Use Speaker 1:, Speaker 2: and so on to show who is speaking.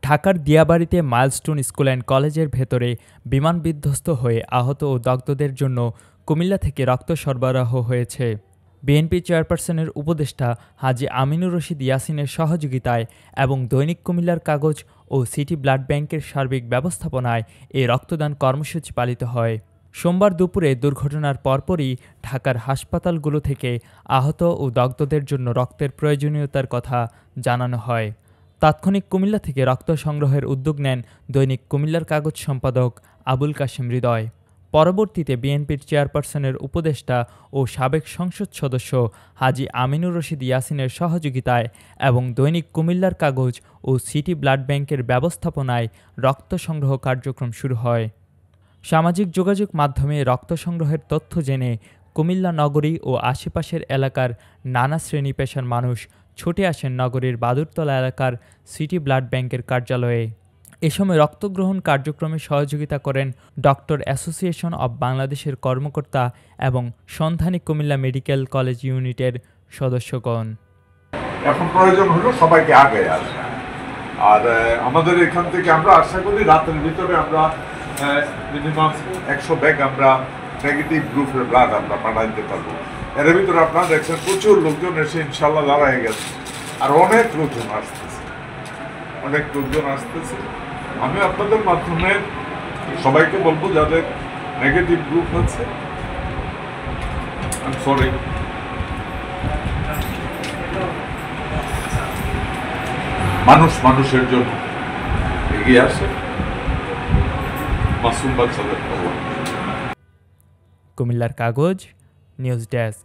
Speaker 1: ঢাকার দিয়াবাড়িতে milestone school and কলেজের ভেতরে বিমান বিধ্বস্ত হয়ে আহত ও দগ্ধদের জন্য কুমিল্লা থেকে রক্ত সরবরাহ হয়েছে। বিএনপি চেয়ারপারসনের উপদেষ্টা হাজী আমিনুর রশিদ ইয়াসিনের সহযোগিতায় এবং দৈনিক কুমিল্লার কাগজ ও সিটি ব্লাড ব্যাংকের সার্বিক ব্যবস্থাপনায় এই রক্তদান কর্মসূচি পালিত হয়। সোমবার দুপুরে দুর্ঘটনার পরপরই ঢাকার হাসপাতালগুলো থেকে আহত ও দগ্ধদের জন্য রক্তের প্রয়োজনীয়তার কথা জানানো হয়। তাৎক্ষণিক কুমিল্লা থেকে রক্ত সংগ্রহের উদ্যোগ নেন দৈনিক কুমিল্লার কাগজ সম্পাদক আবুল কাশেম হৃদয়। পরবর্তীতে বিএনপির চেয়ারপারসনের উপদেষ্টা ও সাবেক সংসদ সদস্য হাজী আমিনুর রশিদ ইয়াসিনের সহযোগিতায় এবং দৈনিক কুমিল্লার কাগজ ও সিটি ব্লাড ব্যাংকের ব্যবস্থাপনায় রক্ত সংগ্রহ কার্যক্রম শুরু হয়। সামাজিক যোগাযোগ মাধ্যমে রক্ত সংগ্রহের তথ্য জেনে কুমিল্লা নগরী ও আশেপাশের এলাকার নানা শ্রেণী পেশার মানুষ ছুটে আসেন নগরীর বাদুরতলা এলাকার সিটি ব্লাড ব্যাংকের কার্যালয়ে। এ সময় রক্তগ্রহণ কার্যক্রমে সহযোগিতা করেন ডক্টর অ্যাসোসিয়েশন অব বাংলাদেশের কর্মকর্তা এবং সন্ধানী কুমিল্লা মেডিকেল কলেজ ইউনিটের সদস্যগণ।
Speaker 2: এখন প্রয়োজন হলো সবাইকে আগে আসা, আর আমাদের এখান থেকে আমরা আশা করি রাতের ভিতরে আমরা মিনিমাম 100 ব্যাগ আমরা নেগেটিভ গ্রুপের ব্লাড আমরা পাঠাইতে পারবো। এর ভিতরে আপনারা দেখছেন প্রচুর লোকজন এসে ইনশাল্লাহ দাঁড়ায় গেছে, আর অনেক লোকজন আসতেছে। আমি আপনাদের মাধ্যমে সবাইকে বলবো যাদের নেগেটিভ গ্রুপ আছে, সরি, মানুষের জন্য এগিয়ে আসে। মাসুম বাচ্চাদের
Speaker 1: কুমিল্লার কাগজ নিউজ ডেস্ক।